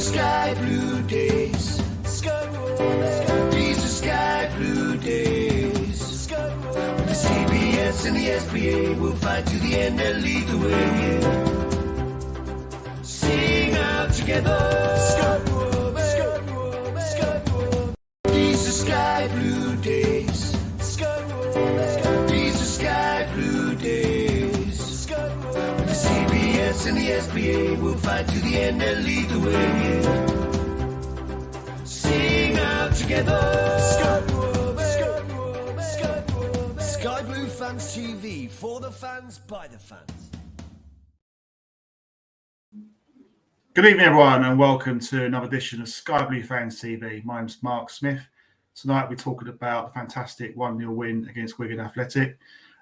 sky blue days. These are sky blue days. The CBS and the SBA will fight to the end and lead the way. Sing out together. These are sky blue days. These are sky blue days. The CBS and the SBA will fight to the end and lead the way. Sing out together. Sky Blue Fans TV, for the fans, by the fans. Good evening, everyone, and welcome to another edition of Sky Blue Fans TV. My name's Mark Smith. Tonight we're talking about the fantastic 1-0 win against Wigan Athletic.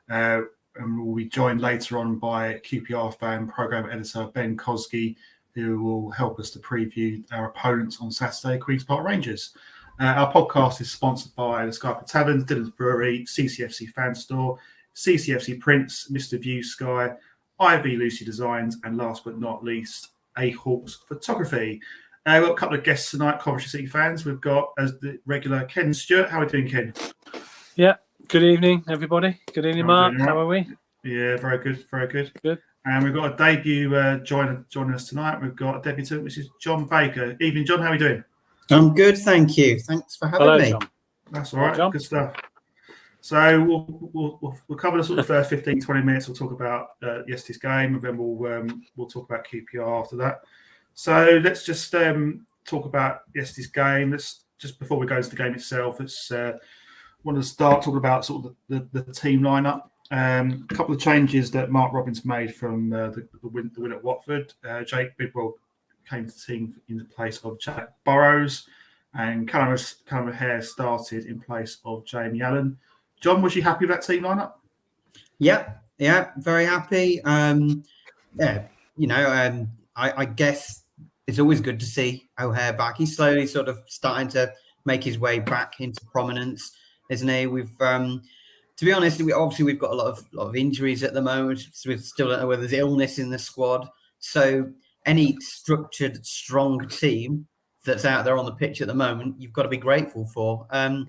And we'll be joined later on by QPR fan programme editor Ben Kosky, who will help us to preview our opponents on Saturday, Queen's Park Rangers. Our podcast is sponsored by the Sky Taverns, Dylan's Brewery, CCFC Fan Store, CCFC Prints, Mr. View Sky, IV Lucy Designs, and last but not least, A Hawks Photography. We've got a couple of guests tonight, Coventry City fans. We've got, as the regular, Ken Stewart. How are we doing, Ken? Yeah, good evening, everybody. Good evening, Mark. How are we? Yeah, very good, very good. Good. And we've got a debut joining us tonight. We've got a debutant, which is John Baker. Evening, John. How are we doing? I'm good, thank you. Thanks for having me. John. That's all right. John. Good stuff. So we'll cover the sort of first 15, 20 minutes. We'll talk about yesterday's game, and then we'll talk about QPR after that. So let's just talk about yesterday's game. Let's just before we go into the game itself, let's want to start talking about sort of the team lineup. A couple of changes that Mark Robbins made from the win at Watford. Jake Bidwell came to the team in the place of Jack Burrows, and Callum Hare started in place of Jamie Allen. John, was you happy with that team lineup? Yeah, very happy. I guess it's always good to see O'Hare back. He's slowly sort of starting to make his way back into prominence, isn't he? We've, to be honest, we've got a lot of injuries at the moment. So we still don't know whether there's illness in the squad. So any structured, strong team that's out there on the pitch at the moment, you've got to be grateful for. And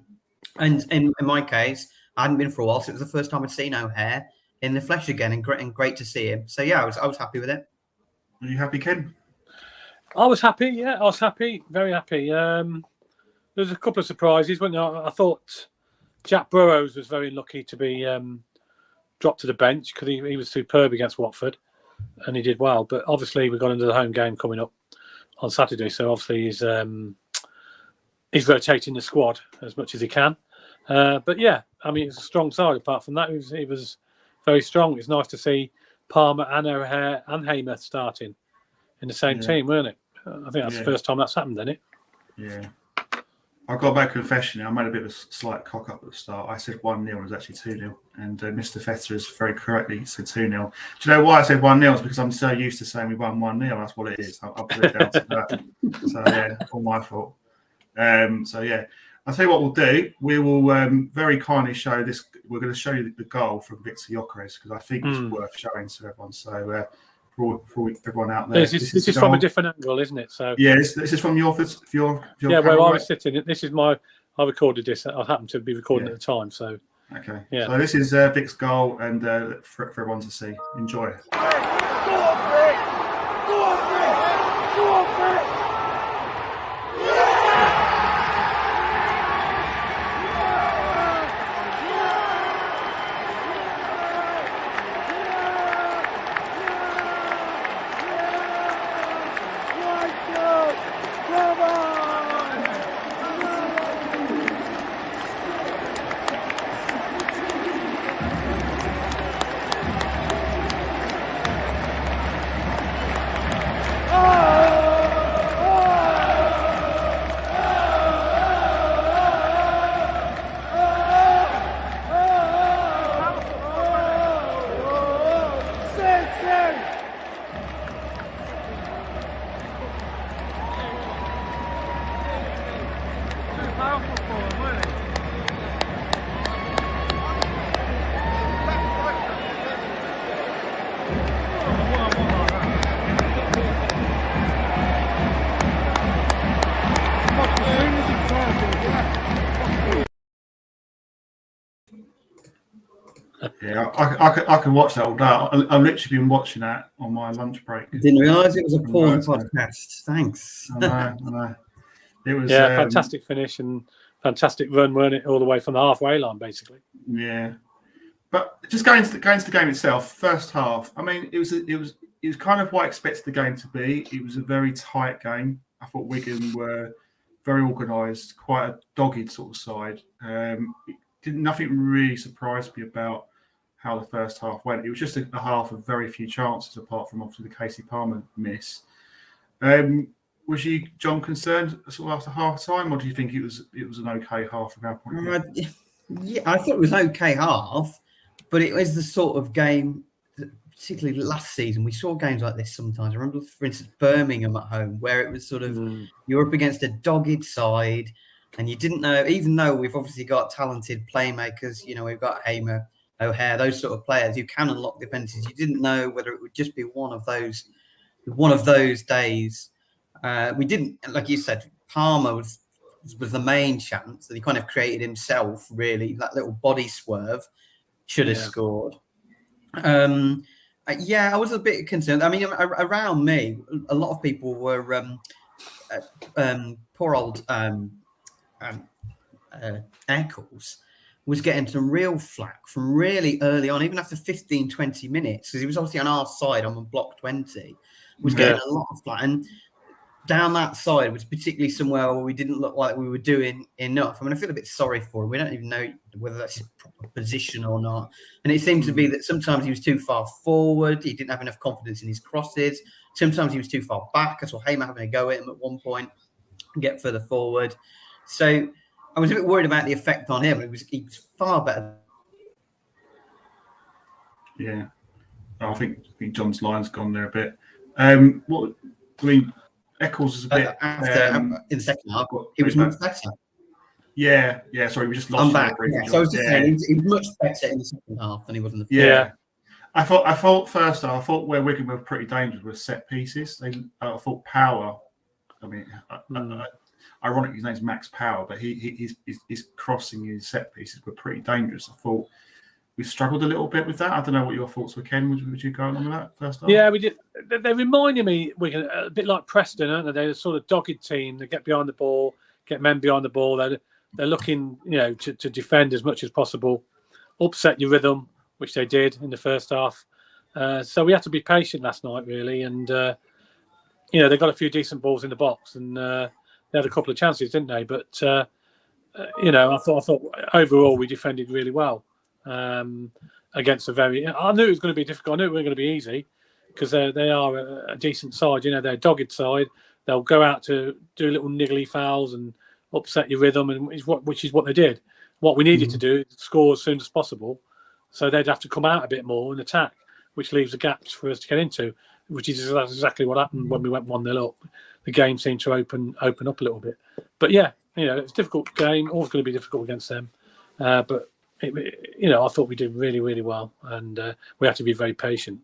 in my case, I hadn't been for a while, so it was the first time I'd seen O'Hare in the flesh again, and great to see him. So yeah, I was happy with it. Are you happy, Ken? I was happy. Yeah, I was happy. Very happy. There's a couple of surprises. I thought Jack Burrows was very lucky to be dropped to the bench because he was superb against Watford, and he did well. But obviously, we've got into the home game coming up on Saturday, so obviously he's rotating the squad as much as he can. But yeah, I mean, it's a strong side. Apart from that, he was very strong. It's nice to see Palmer and O'Hare and Hamer starting in the same team, weren't it? I think that's the first time that's happened, isn't it? Yeah. I've got back confession. I made a bit of a slight cock up at the start. I said 1-0, it was actually 2-0. And Mr. Fetter has very correctly said 2-0. Do you know why I said 1-0? It's because I'm so used to saying we won 1-0. That's what it is. I'll put it down to that. So, yeah, all my fault. So, yeah. I'll tell you what we'll do. We will very kindly show this. We're going to show you the goal from Victor Gyökeres because I think it's worth showing to everyone. So, for everyone out there, this is from a different angle, isn't it? So yeah, this is from your where I was sitting. This is I recorded this. I happened to be recording at the time. So okay, yeah. So this is Vic's goal, and for everyone to see. Enjoy. Go on, Vic! Go on, Vic! Go on, Vic! Yeah, I can watch that all day. I've literally been watching that on my lunch break. Didn't realise it was a porn Right, so- podcast. Thanks. I know. It was fantastic finish and fantastic run, weren't it? All the way from the halfway line, basically. Yeah, but just going to the game itself, first half. I mean, it was kind of what I expected the game to be. It was a very tight game. I thought Wigan were very organised, quite a dogged sort of side. Nothing really surprised me about how the first half went. It was just a half of very few chances, apart from obviously the Casey Palmer miss. Was you, John, concerned sort of after half time, or do you think it was an okay half from our point of view? Yeah, I thought it was okay half, but it was the sort of game, particularly last season, we saw games like this sometimes. I remember, for instance, Birmingham at home, where it was sort of you're up against a dogged side, and you didn't know, even though we've obviously got talented playmakers, we've got Hamer, O'Hare, those sort of players who can unlock defences. You didn't know whether it would just be one of those days. We didn't, like you said, Palmer was the main chance that he kind of created himself, really. That little body swerve should have scored. I was a bit concerned. I mean, around me, a lot of people were poor old Eccles was getting some real flack from really early on, even after 15, 20 minutes, because he was obviously on our side on block 20, was getting a lot of flack. And down that side was particularly somewhere where we didn't look like we were doing enough. I mean, I feel a bit sorry for him. We don't even know whether that's his proper position or not. And it seemed to be that sometimes he was too far forward. He didn't have enough confidence in his crosses. Sometimes he was too far back. I saw Hamer having a go at him at one point and get further forward. So I was a bit worried about the effect on him. He was far better. Yeah. I think John's line's gone there a bit. Eccles is a bit in the second half. He was much better. Yeah. Sorry, we just lost. I'm back. Yeah. So I was just saying, he was much better in the second half than he was in the first. Yeah. I thought first half. I thought where Wigan were pretty dangerous with set pieces. I thought Power. I mean, ironically, his name's Max Power, but his crossing his set pieces were pretty dangerous. I thought we struggled a little bit with that. I don't know what your thoughts were, Ken. Would you go on with that first half? Yeah, we did. They reminded me a bit like Preston, aren't they? They're a sort of dogged team. They get behind the ball, get men behind the ball. They're looking, to defend as much as possible, upset your rhythm, which they did in the first half. So we had to be patient last night, really. And, they got a few decent balls in the box and they had a couple of chances, didn't they? But, I thought overall we defended really well. Against I knew it was going to be difficult. I knew it wasn't going to be easy because they are a decent side. They're a dogged side. They'll go out to do little niggly fouls and upset your rhythm, which is what they did. What we needed to do is score as soon as possible, so they'd have to come out a bit more and attack, which leaves the gaps for us to get into, which is exactly what happened when we went 1-0 up. The game seemed to open up a little bit. But yeah, it's a difficult game. Always going to be difficult against them, but. I thought we did really, really well, and we had to be very patient.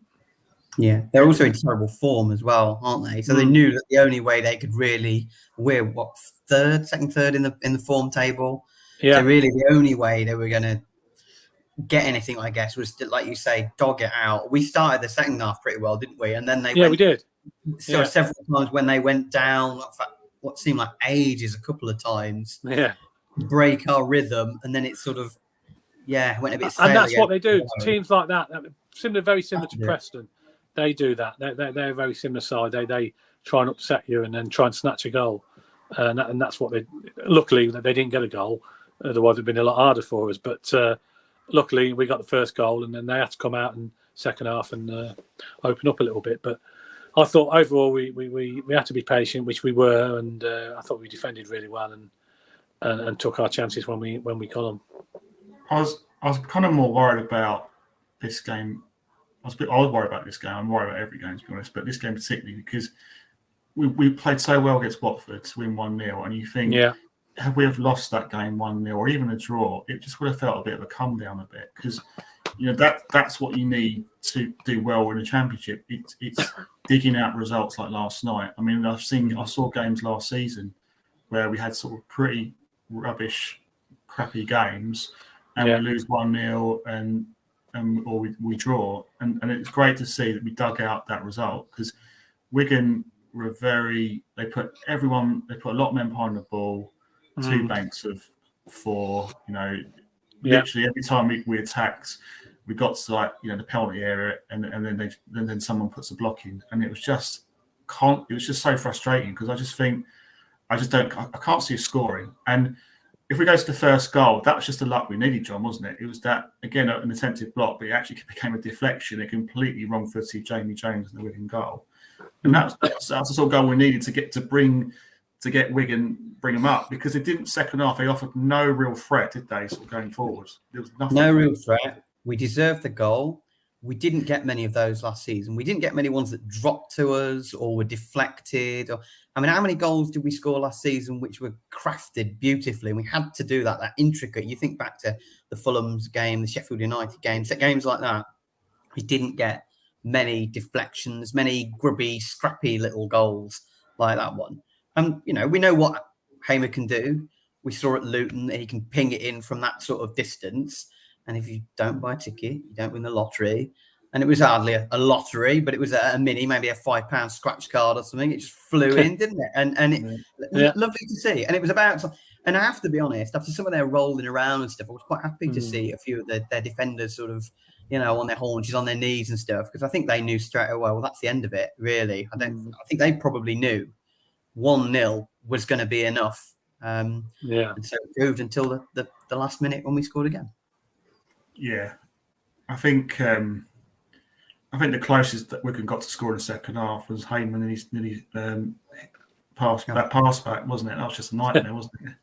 Yeah, they're also in terrible form as well, aren't they? So they knew that the only way they could really, we're second, third in the form table. Yeah. So really, the only way they were going to get anything, I guess, was to, like you say, dog it out. We started the second half pretty well, didn't we? And then we did. So several times when they went down, what seemed like ages, a couple of times. Yeah, break our rhythm, and then it's sort of. Yeah, went a bit. And that's what they do. Teams like that, very similar to Preston, they do that. They're a very similar side. They try and upset you and then try and snatch a goal, and that's what they. Luckily, they didn't get a goal. Otherwise, it'd been a lot harder for us. But luckily, we got the first goal, and then they had to come out in second half and open up a little bit. But I thought overall we had to be patient, which we were, and I thought we defended really well and took our chances when we got them. I was kind of more worried about this game. I was worried about this game. I'm worried about every game, to be honest, but this game particularly because we played so well against Watford to win 1-0, and you think, had we have lost that game 1-0 or even a draw, it just would have felt a bit of a come down a bit because that's what you need to do well in a championship. It's digging out results like last night. I mean, I saw games last season where we had sort of pretty rubbish, crappy games. And we lose 1-0, and or we draw, and it's great to see that we dug out that result, because Wigan were they put a lot of men behind the ball, 2 banks of 4, literally every time we attacked, we got to the penalty area, and then someone puts a block in, and it was just so frustrating, because I can't see us scoring. And if we go to the first goal, that was just the luck we needed, John, wasn't it? It was that, again, an attempted block, but it actually became a deflection, a completely wrong-footed Jamie Jones in the Wigan goal. And that's the sort of goal we needed to get Wigan, bring them up, because it didn't. Second half, they offered no real threat, did they, sort of going forward? There was nothing. No real threat. We deserved the goal. We didn't get many of those last season. We didn't get many ones that dropped to us or were deflected. How many goals did we score last season which were crafted beautifully? And we had to do that intricate. You think back to the Fulham's game, the Sheffield United games like that. We didn't get many deflections, many grubby, scrappy little goals like that one. And, we know what Hamer can do. We saw at Luton that he can ping it in from that sort of distance. And if you don't buy a ticket, you don't win the lottery. And it was hardly a lottery, but it was a mini, maybe a £5 scratch card or something. It just flew in, didn't it? And it lovely to see. And it was and I have to be honest, after some of their rolling around and stuff, I was quite happy to see a few of their defenders sort of, on their haunches, on their knees and stuff, because I think they knew straight away, well, that's the end of it, really. I think they probably knew 1-0 was going to be enough. And so it proved until the last minute when we scored again. Yeah, I think the closest that Wigan got to score in the second half was Heyman and his pass back, wasn't it? That was just a nightmare, wasn't it?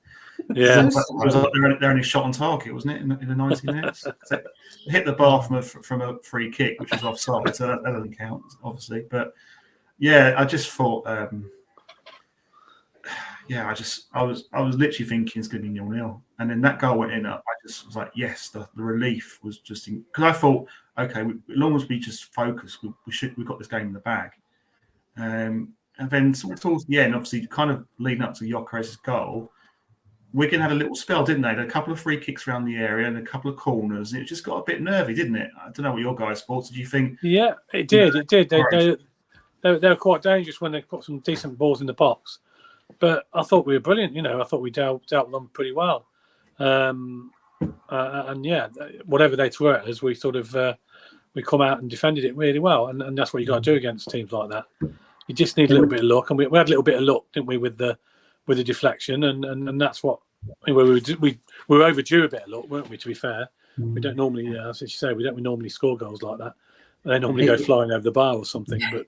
Yeah, it was like their only shot on target, wasn't it? In the 90 minutes, so it hit the bar from a free kick, which was offside, so that doesn't count, obviously. But yeah, I just thought. I was literally thinking it's going to be 0-0, and then that goal went in. I just was like, yes, the relief was just because I thought, okay, as long as we just focus, we've got this game in the bag. And then towards the end, obviously, kind of leading up to Gyökeres' goal, Wigan had a little spell, didn't they? They had a couple of free kicks around the area and a couple of corners, and it just got a bit nervy, didn't it? I don't know what your guys thought. Did you think? Yeah, it did. It did. They were quite dangerous when they put some decent balls in the box. But I thought we were brilliant. I thought we dealt with them pretty well. And whatever they threw at us, we sort of we come out and defended it really well. And that's what you got to do against teams like that. You just need a little bit of luck, and we had a little bit of luck, didn't we, with the deflection, and that's what we were overdue a bit of luck, weren't we? To be fair, we don't normally, as you say, we don't normally score goals like that. They normally go flying over the bar or something. But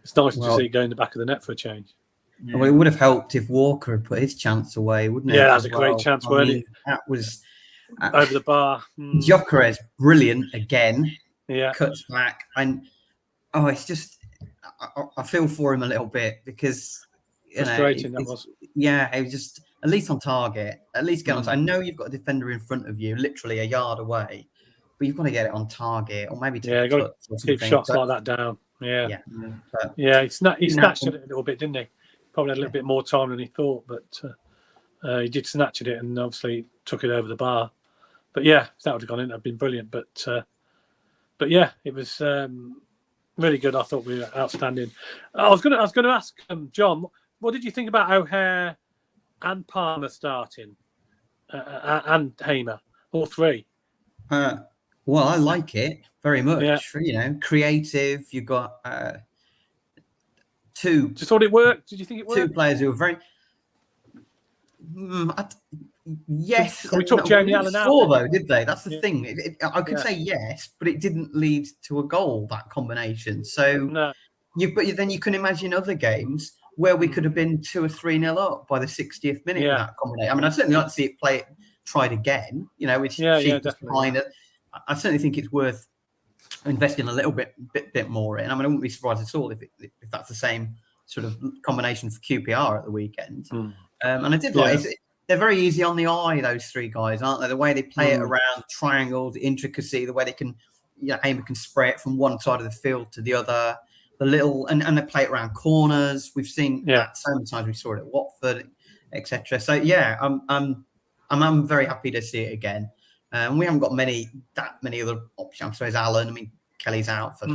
it's nice to see it go in the back of the net for a change. Yeah. Well, it would have helped if Walker had put his chance away, wouldn't it? Yeah, that was a great chance, wasn't it? That was over the bar. Gyökeres, brilliant again. Yeah, cuts back, and it's just I feel for him a little bit, because frustrating that was. Yeah, it was just at least on target, at least get on. I know you've got a defender in front of you, literally a yard away, but you've got to get it on target, or maybe you've got to keep shots like that down. Yeah. He snatched at it a little bit, didn't he? Probably had a little bit more time than he thought, but he did snatch at it and obviously took it over the bar. But yeah, if that would have gone in, that'd been brilliant. But yeah, it was really good. I thought we were outstanding. I was going to ask John, what did you think about O'Hare and Palmer starting and Hamer, all three? Well, I like it very much. Yeah. Creative. You've got two. Just thought it worked. Did you think it worked? Two players who were very. Yes. We took Jamie Allen out. Though, did they? That's the thing. I could say yes, but it didn't lead to a goal, that combination. So no. But then you can imagine other games where we could have been 2 or 3-0 up by the 60th minute. Yeah. That combination. I mean, I'd certainly like to see it tried again. Which kind of. I certainly think it's worth investing a little bit more in. I mean, I wouldn't be surprised at all if that's the same sort of combination for QPR at the weekend. And I did like it. They're very easy on the eye, those three guys, aren't they? The way they play it around triangles, the intricacy, the way they can, Hamer can spray it from one side of the field to the other. The little and they play it around corners. We've seen that so many times. We saw it at Watford, etc. So I'm very happy to see it again. And we haven't got that many other options. I suppose Alan. I mean, Kelly's out for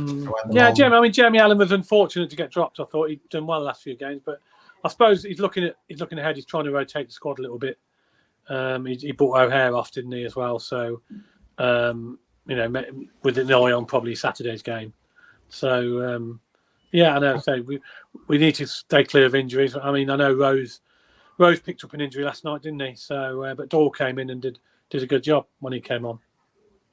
yeah. Jeremy Allen was unfortunate to get dropped. I thought he'd done well the last few games, but I suppose he's looking ahead. He's trying to rotate the squad a little bit. He brought O'Hare off, didn't he, as well? So, with an eye on probably Saturday's game. So, I know. So we need to stay clear of injuries. I mean, I know Rose picked up an injury last night, didn't he? So, but Doyle came in and did a good job when he came on.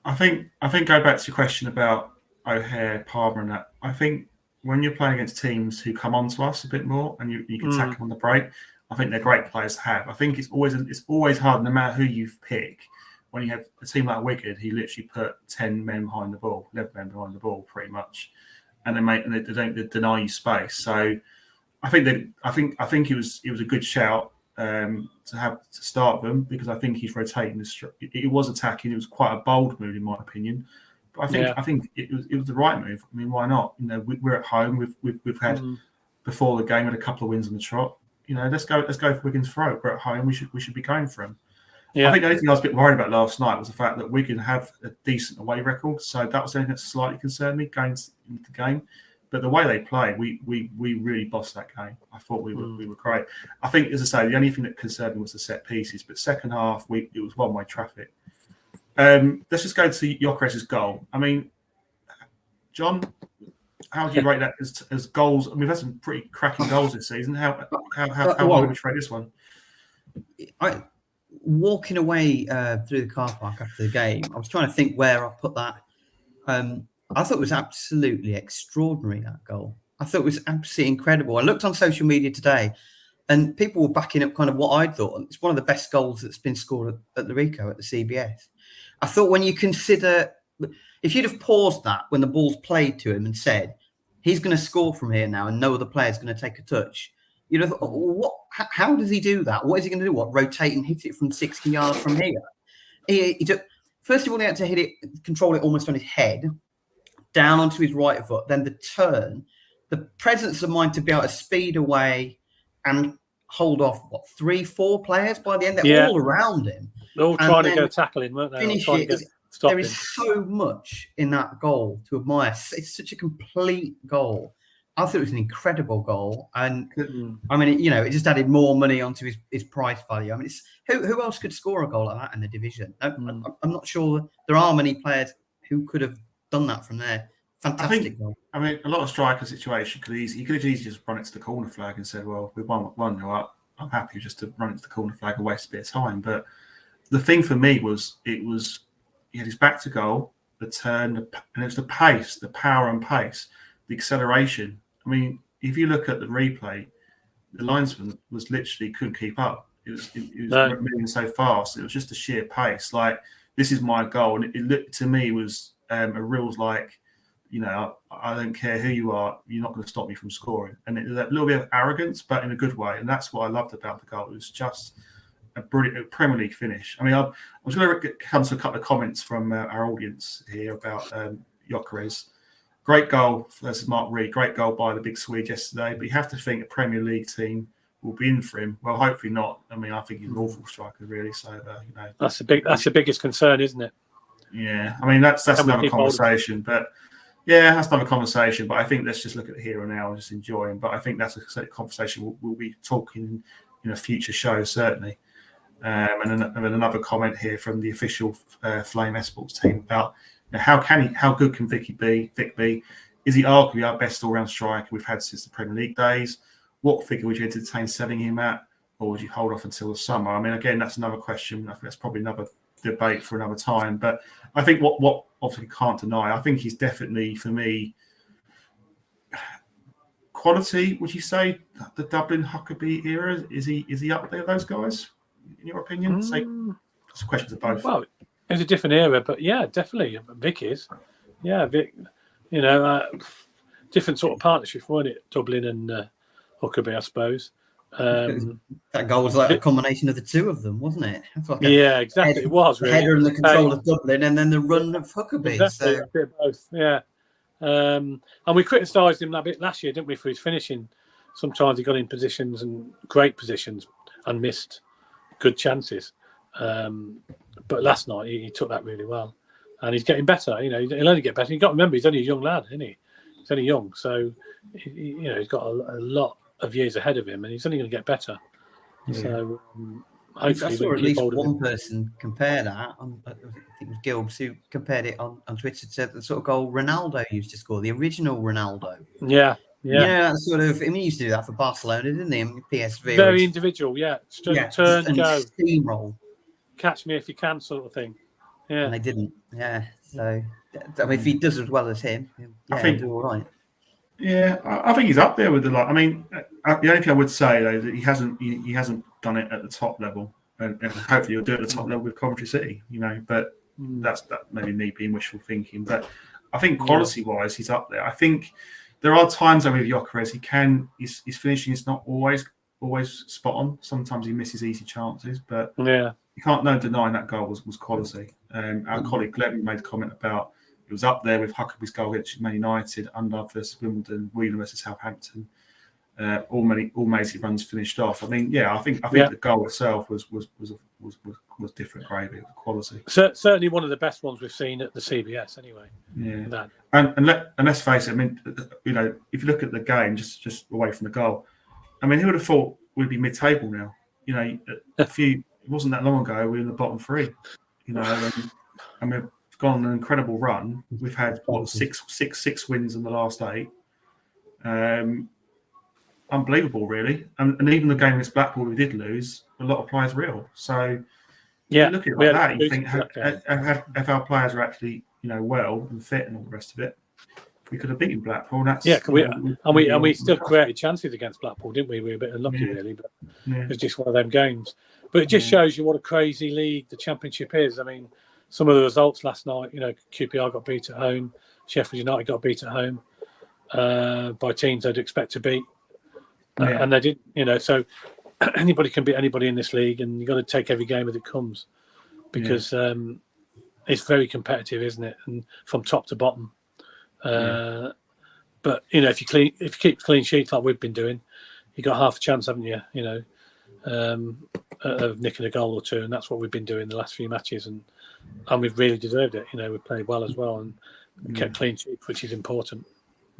I think go back to your question about O'Hare, Palmer, and that. I think when you're playing against teams who come on to us a bit more and you can tackle on the break, I think they're great players to have. I think it's always hard, no matter who you pick, when you have a team like Wigan, he literally put 10 men behind the ball, 11 men behind the ball, pretty much, and they don't deny you space. So I think it was a good shout to start them, because I think he's rotating it was attacking. It was quite a bold move, in my opinion. But I think it was the right move. I mean, why not? We're at home. We've had before the game had a couple of wins on the trot. Let's go for Wigan's throat. We're at home. We should be going for them. Yeah. I think the only thing I was a bit worried about last night was the fact that Wigan have a decent away record. So that was the only thing that slightly concerned me going into the game. But the way they played, we really bossed that game. I thought we were great. I think, as I say, the only thing that concerned me was the set pieces. But second half, it was one-way traffic. Let's just go to Gyökeres' goal. I mean, John, how do you rate that as goals? I mean, we've had some pretty cracking goals this season. How would we rate this one? Walking away through the car park after the game, I was trying to think where I put that. I thought it was absolutely extraordinary, that goal. I thought it was absolutely incredible. I looked on social media today and people were backing up kind of what I'd thought. It's one of the best goals that's been scored at the Rico, at the CBS. I thought when you consider, if you'd have paused that when the ball's played to him and said, he's going to score from here now and no other player's going to take a touch, you'd have thought, how does he do that? What is he going to do? Rotate and hit it from 60 yards from here? He took, first of all, he had to hit it, control it almost on his head, down onto his right foot, then the turn, the presence of mind to be able to speed away and hold off, 3-4 players by the end? They're all around him. They're all trying to go tackle him, weren't they? Finish it. There is so much in that goal to admire. It's such a complete goal. I thought it was an incredible goal. And I mean, it just added more money onto his price value. I mean, who else could score a goal like that in the division? I'm not sure there are many players who could have done that from there. Fantastic goal. I mean, a lot of striker situation he could have easily just run it to the corner flag and said, well, we won 1-0 up. I'm happy just to run it to the corner flag and waste a bit of time. But the thing for me was he had his back to goal, the turn, and it was the pace, the power and pace, the acceleration. I mean, if you look at the replay, the linesman was literally couldn't keep up. It was moving so fast. It was just a sheer pace. Like, this is my goal. And it looked to me was a real, like, I don't care who you are, you're not going to stop me from scoring. And it was a little bit of arrogance, but in a good way. And that's what I loved about the goal. It was just a brilliant Premier League finish. I mean, I was going to come to a couple of comments from our audience here about Gyökeres. Great goal versus Mark Reed. Great goal by the big Swede yesterday. But you have to think a Premier League team will be in for him. Well, hopefully not. I mean, I think he's an awful striker, really. So that's the biggest concern, isn't it? Yeah, I mean that's another conversation. But yeah, that's another conversation. But I think let's just look at the here and now and just enjoy him. But I think that's a conversation we'll be talking in a future show, certainly. And then another comment here from the official Flame Esports team about how good can Vic be? Is he arguably our best all-round striker we've had since the Premier League days? What figure would you entertain selling him at, or would you hold off until the summer? I mean, again, that's another question. I think that's probably another debate for another time. But I think what obviously can't deny, I think he's definitely, for me, quality. Would you say the Dublin Huckabee era is he up there? Those guys, in your opinion? It's a question to both. Well, it's a different era, but yeah, definitely Vic is. Yeah, Vic. Different sort of partnership, wasn't it? Dublin and Huckabee, I suppose. That goal was like a combination of the two of them, wasn't it? Like exactly. It was really. Header and the control of Dublin, and then the run of Huckabee. Exactly, a bit of both. Yeah. And we criticised him a bit last year, didn't we, for his finishing? Sometimes he got in positions and great positions and missed good chances. But last night he took that really well, and he's getting better. You know, he'll only get better. You've got to remember he's only a young lad, isn't he? He's only young, so you know he's got a lot of years ahead of him, and he's only going to get better. Yeah. So I hopefully saw we at can keep least hold of one him. person compare that. I think it was Gilbs who compared it on Twitter to the sort of goal Ronaldo used to score, the original Ronaldo. Yeah. You know, that sort of. I mean, he used to do that for Barcelona, didn't he? I mean, PSV. Very individual, turn, and go, steamroll. catch me if you can, sort of thing. Yeah, And they didn't. Yeah. So, I mean, if he does as well as him, I think he'll do all right. Yeah, I think he's up there with the lot. I mean, the only thing I would say though is that he hasn't done it at the top level, and hopefully he'll do it at the top level with Coventry City. You know, but that maybe me being wishful thinking. But I think quality-wise, he's up there. I think there are times though with Gyökeres, his finishing is not always spot on. Sometimes he misses easy chances, but you can't deny that goal was quality. Our colleague Glenn made a comment about it was up there with Huckabee's goal against Man United, Undove versus Wimbledon, Wigan versus Southampton. All Maisie runs finished off. I mean, I think the goal itself was different gravy, quality. Certainly one of the best ones we've seen at the CBS, anyway. Yeah, and let's face it. I mean, you know, if you look at the game, just away from the goal, I mean, who would have thought we'd be mid-table now? You know, it wasn't that long ago we were in the bottom three. You know, and we've gone on an incredible run. We've had six wins in the last 8. Unbelievable, really. And even the game against Blackpool we did lose, a lot of players were ill. So you look at it like that, you think if our players are actually, you know, well and fit and all the rest of it, we could have beaten Blackpool. We still created chances against Blackpool, didn't we? We were a bit unlucky, really, but it was just one of them games. But it just shows you what a crazy league the Championship is. I mean, some of the results last night, you know, QPR got beat at home, Sheffield United got beat at home by teams they'd expect to beat. And they didn't, you know, so anybody can beat anybody in this league, and you've got to take every game as it comes because it's very competitive, isn't it? And from top to bottom. But, you know, if you keep clean sheets like we've been doing, you've got half a chance, haven't you, you know, of nicking a goal or two. And that's what we've been doing the last few matches. And we've really deserved it. You know, we've played well as well and kept clean sheets, which is important.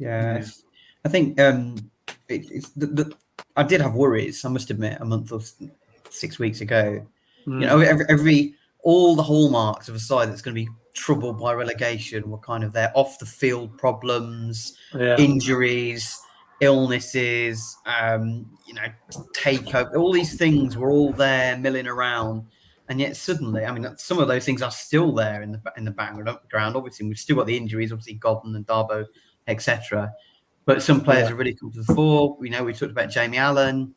I think I did have worries, I must admit, a month or 6 weeks ago. You know, all the hallmarks of a side that's going to be troubled by relegation were kind of there. Off the field problems, injuries, illnesses, you know, takeover. All these things were all there milling around, and yet suddenly, I mean, some of those things are still there in the background. Obviously, we've still got the injuries. Obviously, Godden and Darbo, etc. But some players have really come to the fore. We know we talked about Jamie Allen.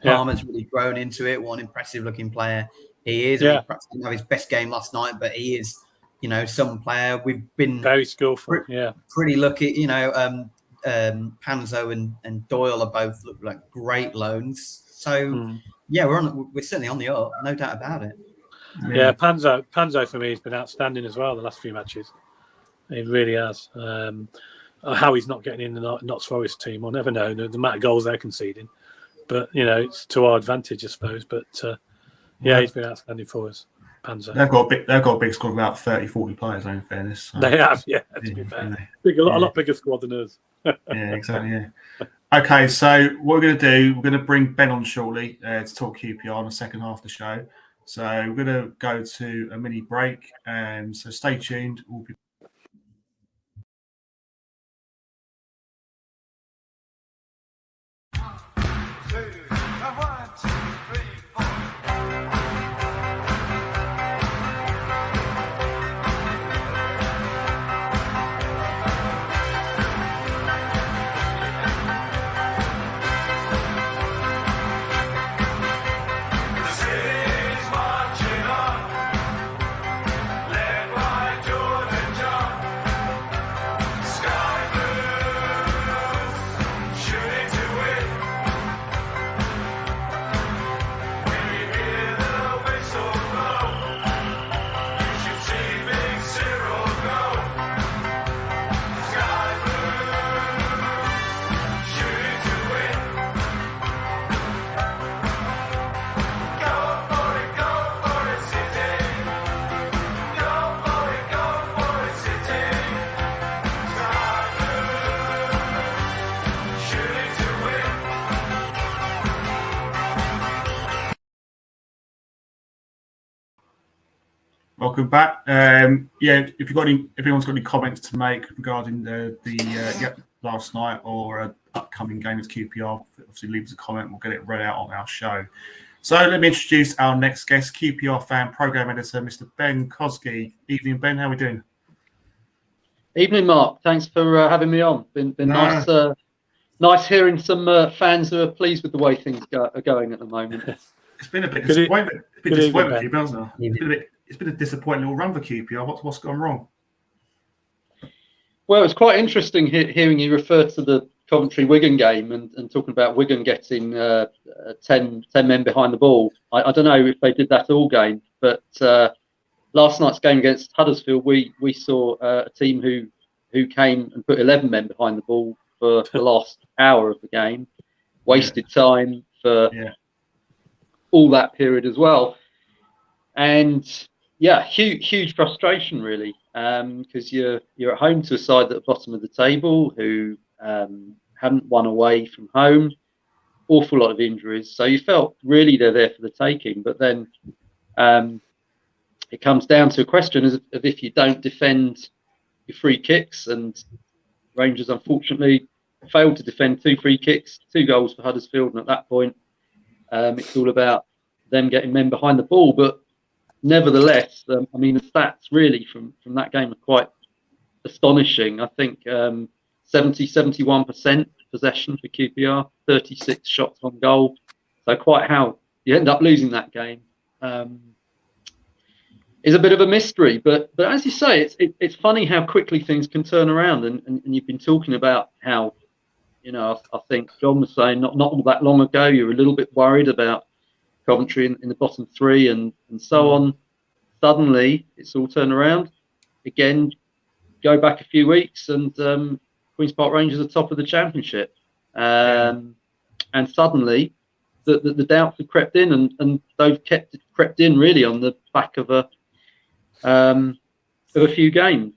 Palmer's really grown into it. What an impressive looking player he is. He perhaps didn't have his best game last night, but he is, you know, some player. We've been very skillful. Pretty lucky. You know, Panzo and Doyle are both look like great loans. So we're certainly on the up, no doubt about it. Panzo for me has been outstanding as well the last few matches. He really has. How he's not getting in the Notts Forest team, I'll never know. The amount of goals they're conceding, but you know it's to our advantage, I suppose. But he's been outstanding for us. Panzer. They've got a big squad of about 30-40 players. In fairness, so. They have. To be fair, a lot bigger squad than us. Exactly. Yeah. Okay, so what we're going to do, we're going to bring Ben on shortly to talk QPR in the second half of the show. So we're going to go to a mini break, so stay tuned. We'll be Welcome back. If anyone's got any comments to make regarding the last night or upcoming game with QPR, obviously leave us a comment. We'll get it read out on our show. So let me introduce our next guest, QPR fan, program editor, Mr. Ben Kosky. Evening, Ben. How are we doing? Evening, Mark. Thanks for having me on. Been nice hearing some fans who are pleased with the way things are going at the moment. It's been a bit disappointing. It's been a disappointing little run for QPR. What's gone wrong? Well, it's quite interesting hearing you refer to the Coventry-Wigan game and talking about Wigan getting 10 men behind the ball. I don't know if they did that all game, but last night's game against Huddersfield, we saw a team who came and put 11 men behind the ball for the last hour of the game, wasted time for all that period as well. And huge frustration really, because you're at home to a side at the bottom of the table who hadn't won away from home, awful lot of injuries. So you felt really they're there for the taking. But then it comes down to a question of if you don't defend your free kicks, and Rangers unfortunately failed to defend 2 free kicks, 2 goals for Huddersfield, and at that point it's all about them getting men behind the ball. But nevertheless, the stats really from that game are quite astonishing. I think 71% possession for QPR, 36 shots on goal. So quite how you end up losing that game is a bit of a mystery. But as you say, it's funny how quickly things can turn around. And you've been talking about how, I think John was saying not all that long ago, you were a little bit worried about Coventry in the bottom 3 and so on. Suddenly it's all turned around again. Go back a few weeks and Queen's Park Rangers are top of the championship, and suddenly the doubts have crept in, and they've crept in really on the back of a few games.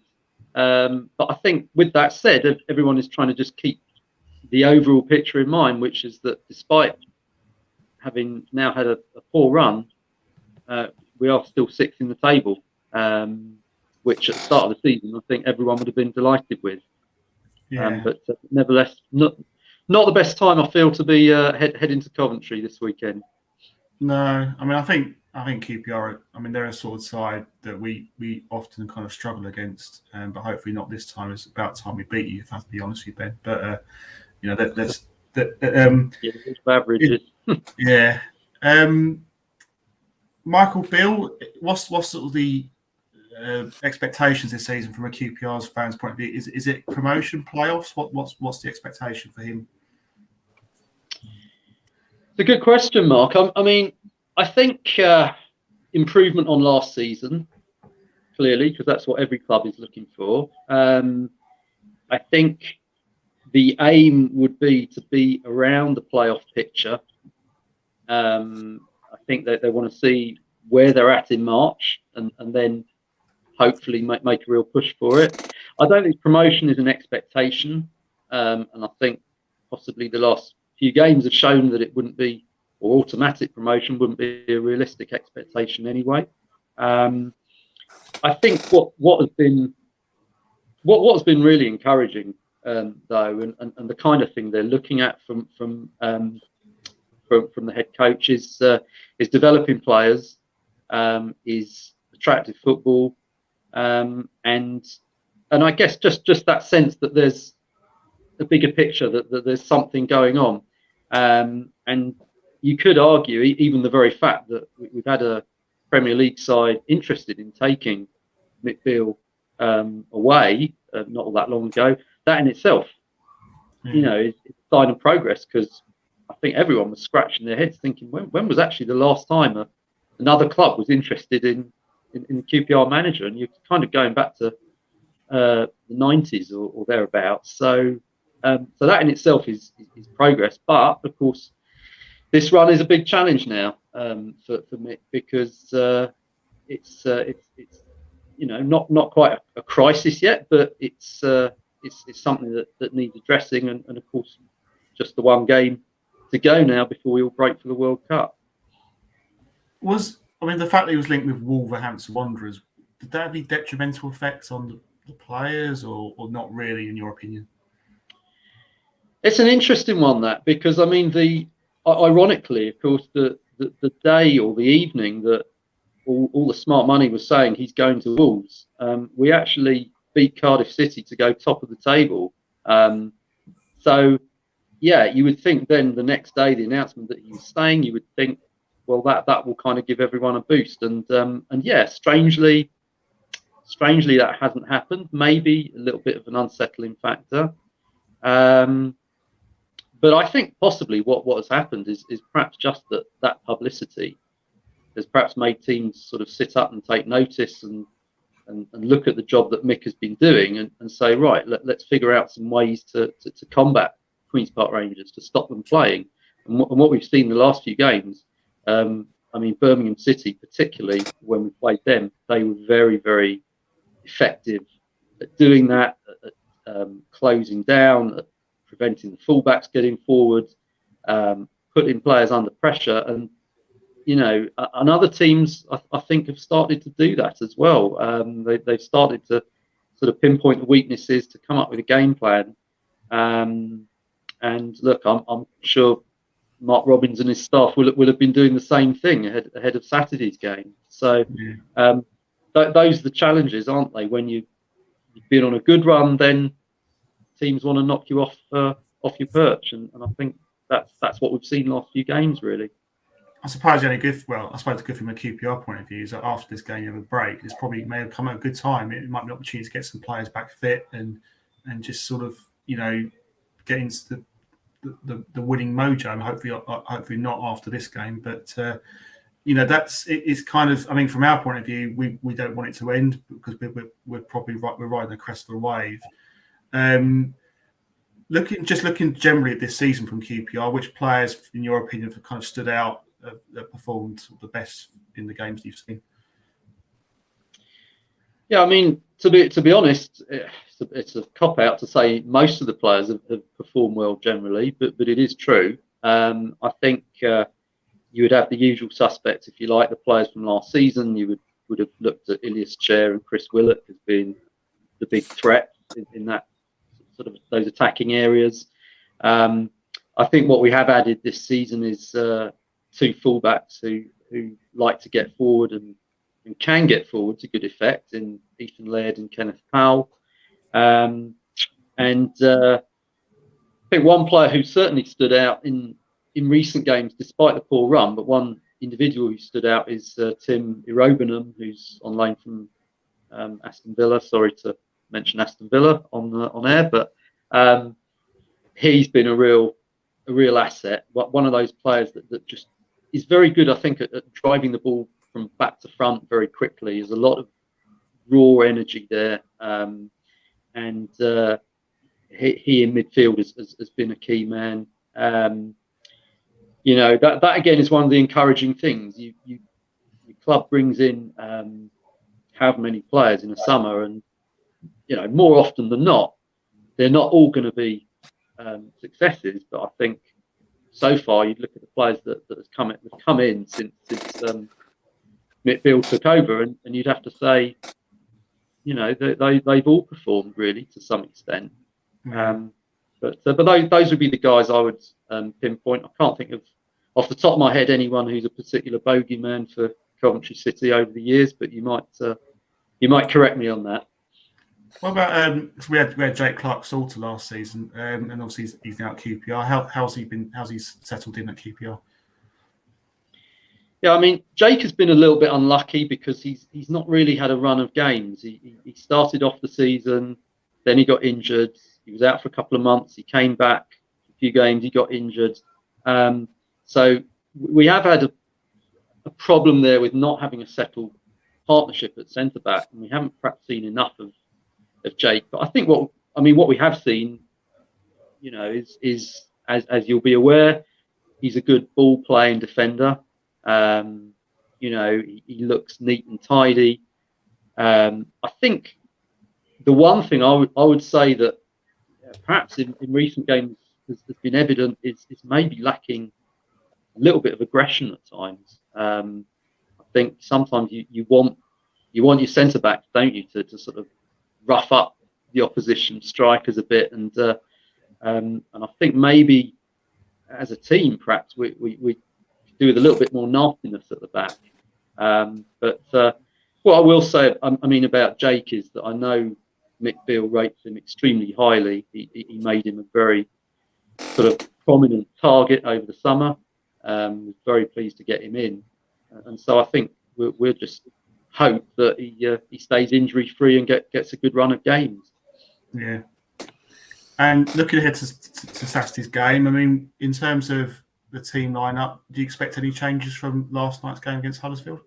But I think with that said, everyone is trying to just keep the overall picture in mind, which is that despite having now had a poor run, we are still 6th in the table, which at the start of the season I think everyone would have been delighted with. But nevertheless, not the best time I feel to be heading to Coventry this weekend. No, I think QPR. They're a sort of side that we often kind of struggle against, but hopefully not this time. It's about time we beat you, if I have to be honest with you, Ben. But averages. Yeah. Michael, Bill, what's sort of the expectations this season from a QPR's fans' point of view? Is it promotion, playoffs? What's the expectation for him? It's a good question, Mark. I think improvement on last season, clearly, because that's what every club is looking for. I think the aim would be to be around the playoff picture. I think that they want to see where they're at in March and then hopefully make a real push for it. I don't think promotion is an expectation, and I think possibly the last few games have shown that it wouldn't be, or automatic promotion wouldn't be a realistic expectation anyway. I think what has been really encouraging, though, and the kind of thing they're looking at from the head coach is developing players, is attractive football, and I guess just that sense that there's a bigger picture, that there's something going on, and you could argue even the very fact that we've had a Premier League side interested in taking Mick Beale away not all that long ago, that in itself, is a sign of progress, because I think everyone was scratching their heads thinking, when was actually the last time another club was interested in the QPR manager? And you're kind of going back to the 90s or thereabouts. So that in itself is progress. But of course, this run is a big challenge now for Mick, because it's not quite a crisis yet, but it's something that needs addressing, and of course, just the one game to go now before we all break for the World Cup. The fact that he was linked with Wolverhampton Wanderers, did that have any detrimental effects on the players, or not really, in your opinion? It's an interesting one, that, because I mean, ironically, of course, the day or the evening that all the smart money was saying he's going to Wolves, we actually beat Cardiff City to go top of the table. So yeah, you would think then the next day, the announcement that he was staying, you would think, well, that will kind of give everyone a boost. And yeah, strangely that hasn't happened. Maybe a little bit of an unsettling factor. But I think possibly what has happened is perhaps just that publicity has perhaps made teams sort of sit up and take notice and look at the job that Mick has been doing and say, right, let's figure out some ways to combat Queen's Park Rangers, to stop them playing. And what we've seen in the last few games, I mean, Birmingham City particularly, when we played them, they were very, very effective at doing that, at closing down, at preventing the fullbacks getting forward, putting players under pressure. And, you know, and other teams, I think, have started to do that as well. They've started to sort of pinpoint the weaknesses, to come up with a game plan. And look, I'm sure Mark Robbins and his staff will have been doing the same thing ahead of Saturday's game. So those are the challenges, aren't they? When you've been on a good run, then teams want to knock you off your perch, and I think that's what we've seen the last few games, really. I suppose the only good, I suppose the good from a QPR point of view is that after this game, you have a break. It's probably may have come at a good time. It might be an opportunity to get some players back fit and just sort of, you know, get into the winning mojo. And hopefully not after this game, but you know, it's kind of, I mean, from our point of view, we don't want it to end, because we're probably we're riding the crest of the wave. Looking generally at this season from QPR, which players, in your opinion, have kind of stood out, that performed the best in the games you've seen? Yeah, I mean, to be honest, it's a cop out to say most of the players have performed well generally, but it is true. I think you would have the usual suspects, if you like, the players from last season. You would have looked at Ilias Chair and Chris Willett as being the big threat in that sort of those attacking areas. I think what we have added this season is two fullbacks who like to get forward and can get forward to good effect in Ethan Laird and Kenneth Powell. And I think one player who certainly stood out in recent games, despite the poor run, but one individual who stood out is Tim Irobenham, who's on loan from Aston Villa. Sorry to mention Aston Villa on air, but he's been a real asset. One of those players that just is very good, I think, at driving the ball from back to front very quickly. There's a lot of raw energy there, and he in midfield has been a key man. You know, that again is one of the encouraging things. Your club brings in how many players in a summer, and you know, more often than not, they're not all going to be successes. But I think so far, you'd look at the players that have come in since midfield took over, and you'd have to say, you know, they've all performed really to some extent. But those would be the guys I would pinpoint. I can't think of off the top of my head anyone who's a particular bogeyman for Coventry City over the years, but you might correct me on that. What about we had Jake Clark-Salter last season, and obviously he's now at QPR. How's he settled in at QPR? Yeah, I mean, Jake has been a little bit unlucky because he's not really had a run of games. He started off the season, then he got injured. He was out for a couple of months. He came back a few games. He got injured. So we have had a problem there with not having a settled partnership at centre back, and we haven't perhaps seen enough of Jake. But I think what we have seen, you know, is as you'll be aware, he's a good ball playing defender. You know, he looks neat and tidy. I think the one thing I would say that perhaps in recent games has been evident is maybe lacking a little bit of aggression at times. I think sometimes you want you want your centre backs, don't you, to sort of rough up the opposition strikers a bit, and I think maybe as a team, perhaps we do with a little bit more nastiness at the back. But what I will say, I mean, about Jake is that I know Mick Beale rates him extremely highly. He made him a very sort of prominent target over the summer. Was very pleased to get him in, and so I think we'll just hope that he stays injury free and gets a good run of games. Yeah. And looking ahead to Saturday's game, I mean, in terms of the team lineup, do you expect any changes from last night's game against Huddersfield?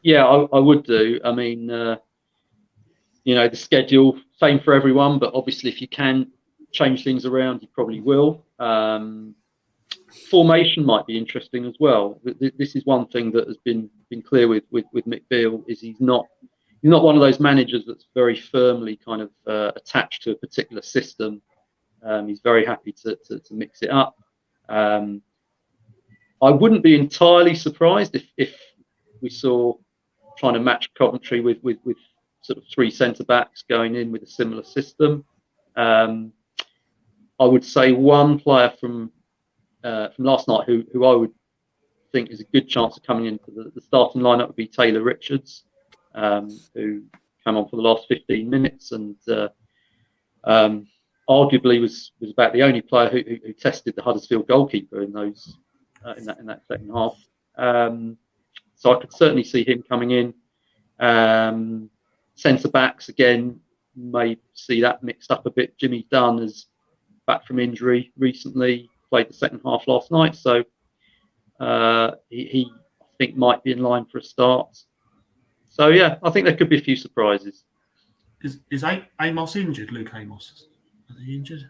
Yeah, I would do. I mean, the schedule, same for everyone, but obviously if you can change things around, you probably will. Formation might be interesting as well. This is one thing that has been clear with Mick Beale, is he's not one of those managers that's very firmly kind of attached to a particular system. He's very happy to mix it up. I wouldn't be entirely surprised if we saw trying to match Coventry with sort of three centre backs going in with a similar system. I would say one player from last night who I would think is a good chance of coming into the starting lineup would be Taylor Richards, who came on for the last 15 minutes and arguably was about the only player who tested the Huddersfield goalkeeper in those in that second half. So I could certainly see him coming in. Centre backs again, may see that mixed up a bit. Jimmy Dunn is back from injury recently, played the second half last night, so he I think might be in line for a start. So yeah, I think there could be a few surprises. Is Amos injured? Luke Amos, is he injured?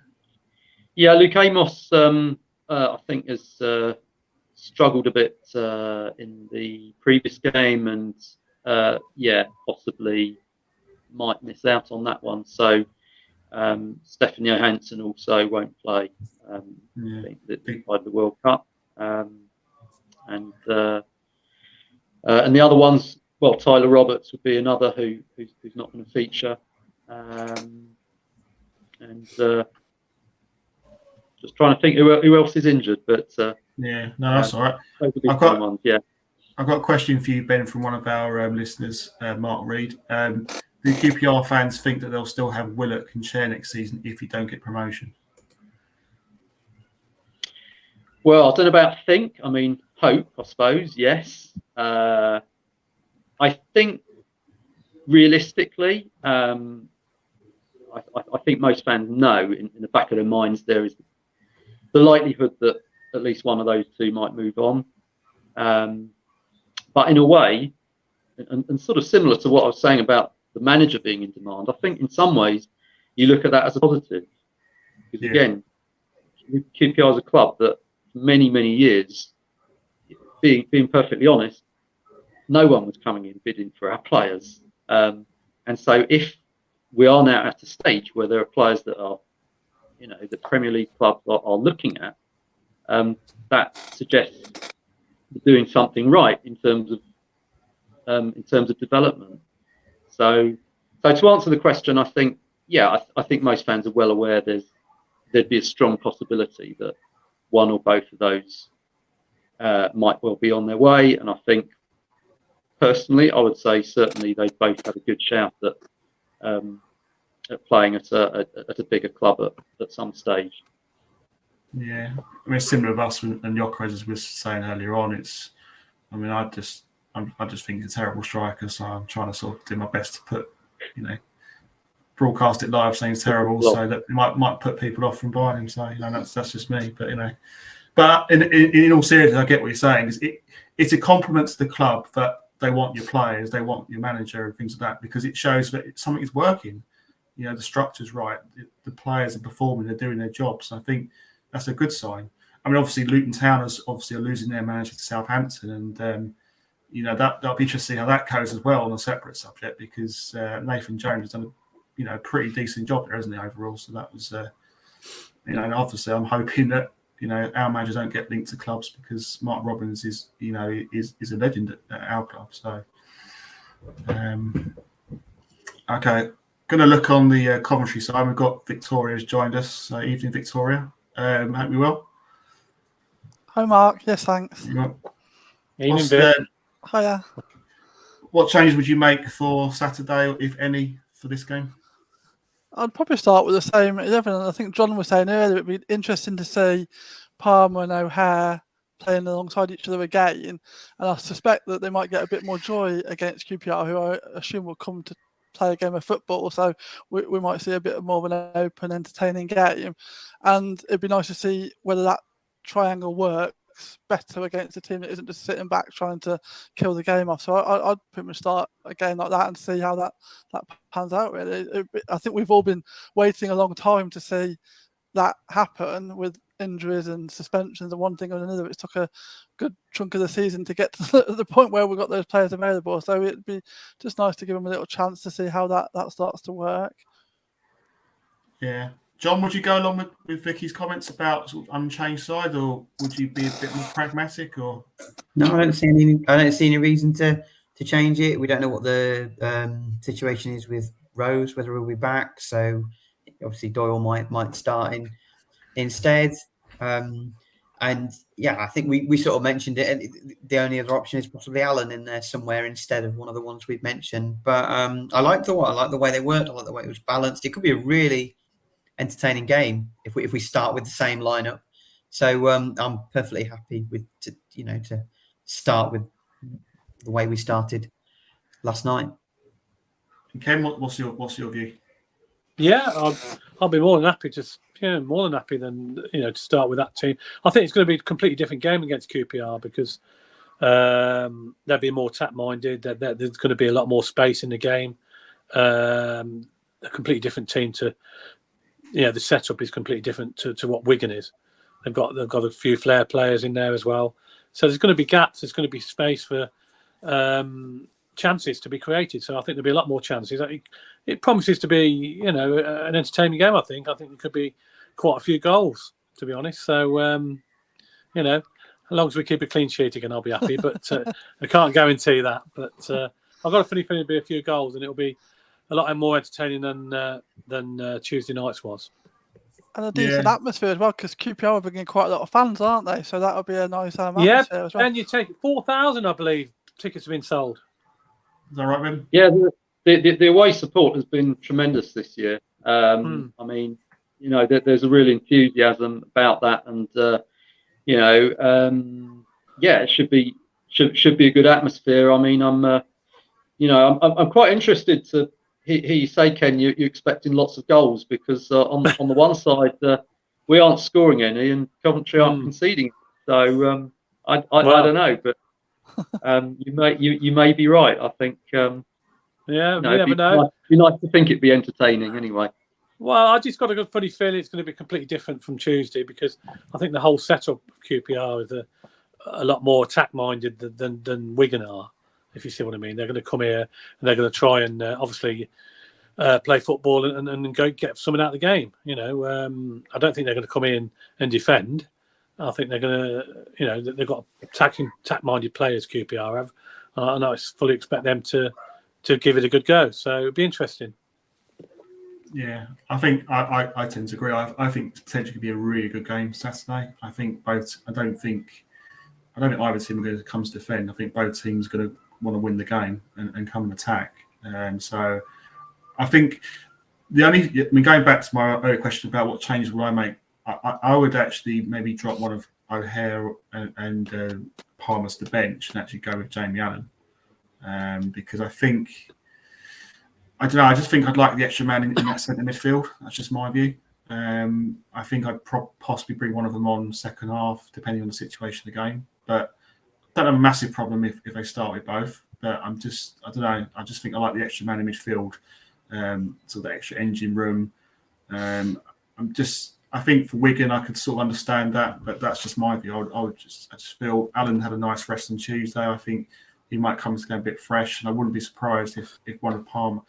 Yeah, Luke Amos, I think has struggled a bit in the previous game, and possibly might miss out on that one. So Stefan Johansson also won't play. I think by the World Cup, and the other ones. Well, Tyler Roberts would be another who's not going to feature, and just trying to think who else is injured. But that's all right. I've got a question for you, Ben, from one of our listeners, Mark Reed. Do QPR fans think that they'll still have Willock and Chair next season if you don't get promotion? Well, I don't know about think. I mean, hope, I suppose. Yes. I think realistically, I think most fans know in the back of their minds there is the likelihood that at least one of those two might move on. But in a way, and sort of similar to what I was saying about the manager being in demand, I think in some ways you look at that as a positive. Because again, QPR is a club that for many, many years, being perfectly honest, no one was coming in bidding for our players. And so if we are now at a stage where there are players that are, the Premier League clubs are looking at, that suggests we're doing something right in terms of development. So to answer the question, I think, I think most fans are well aware there'd be a strong possibility that one or both of those might well be on their way. And I think, personally, I would say certainly they both have a good shout at playing at a bigger club at some stage. Yeah, I mean, similar with us and Gyökeres, as we were saying earlier on. I just think he's a terrible striker, so I'm trying to sort of do my best to put, broadcast it live saying it's terrible, so that it might put people off from buying him. So that's just me, but in all seriousness, I get what you're saying. It's a compliment to the club that they want your players, they want your manager and things like that, because it shows that something is working. The structure's right, the players are performing, they're doing their jobs. I think that's a good sign. I mean, obviously Luton Town are losing their manager to Southampton, and that'll be interesting to see how that goes as well on a separate subject, because Nathan Jones has done a pretty decent job there, hasn't he, overall? So that was and obviously I'm hoping that our managers don't get linked to clubs, because Mark Robbins is a legend at our club. So Okay, going to look on the commentary side. We've got Victoria's joined us. Evening, Victoria. Hope you're well. Hi, Mark. Yes, thanks. Evening, Vic. Hiya. What changes would you make for Saturday, if any, for this game? I'd probably start with the same 11. I think John was saying earlier it'd be interesting to see Palmer and O'Hare playing alongside each other again. And I suspect that they might get a bit more joy against QPR, who I assume will come to play a game of football. So we might see a bit more of an open, entertaining game. And it'd be nice to see whether that triangle works better against a team that isn't just sitting back trying to kill the game off. So I'd pretty much start a game like that and see how that pans out. Really, I think we've all been waiting a long time to see that happen with injuries and suspensions and one thing or another. It took a good chunk of the season to get to the point where we've got those players available. So it'd be just nice to give them a little chance to see how that starts to work. Yeah. John, would you go along with Vicky's comments about sort of unchanged side, or would you be a bit more pragmatic? Or No, I don't see any reason to change it. We don't know what the situation is with Rose, whether he'll be back. So obviously Doyle might start instead. And yeah, I think we sort of mentioned it. And the only other option is possibly Alan in there somewhere instead of one of the ones we've mentioned. But I like the way they worked. I like the way it was balanced. It could be a really entertaining game if we start with the same lineup. So I'm perfectly happy to start with the way we started last night. And Ken, what's your view? Yeah, I'll be more than happy than to start with that team. I think it's going to be a completely different game against QPR because they'll be more attack minded. There's going to be a lot more space in the game. A completely different team to. The setup is completely different to what Wigan is. They've got a few flair players in there as well. So there's going to be gaps. There's going to be space for chances to be created. So I think there'll be a lot more chances. It promises to be, an entertaining game. I think it could be quite a few goals, to be honest. So, as long as we keep a clean sheet again, I'll be happy. But I can't guarantee that. But I've got a funny feeling it'll be a few goals, and it'll be a lot more entertaining than Tuesday night's was. And a decent atmosphere as well, because QPR are bringing quite a lot of fans, aren't they? So that'll be a nice atmosphere as well. And you take 4,000, I believe, tickets have been sold. Is that right, Ben? Yeah, the away support has been tremendous this year. I mean, there's a real enthusiasm about that, and it should be a good atmosphere. I mean, I'm quite interested to hear you say, Ken, you're expecting lots of goals because on the one side we aren't scoring any and Coventry aren't conceding. So I don't know, but you may be right. I think you never know. It'd be nice to think it'd be entertaining anyway. Well, I just got a good funny feeling it's going to be completely different from Tuesday because I think the whole setup of QPR is a lot more attack minded than Wigan are. If you see what I mean, they're going to come here and they're going to try and obviously play football and go get something out of the game. I don't think they're going to come in and defend. I think they're going to, they've got attack-minded players. QPR have, and I fully expect them to give it a good go. So it'll be interesting. Yeah, I think I tend to agree. I think potentially could be a really good game Saturday. I think both. I don't think either team are going to come to defend. I think both teams are going to want to win the game and come and attack. So I think going back to my earlier question about what changes would I make, I would actually maybe drop one of O'Hare and Palmer to the bench and actually go with Jamie Allen because I just think I'd like the extra man in that centre midfield. That's just my view. I think I'd possibly bring one of them on second half, depending on the situation of the game. But I don't have a massive problem if they start with both. But I don't know. I just think I like the extra man in midfield, so the extra engine room. I think for Wigan, I could sort of understand that, but that's just my view. I just feel Alan had a nice rest on Tuesday. I think he might come to go a bit fresh, and I wouldn't be surprised if one of Palmer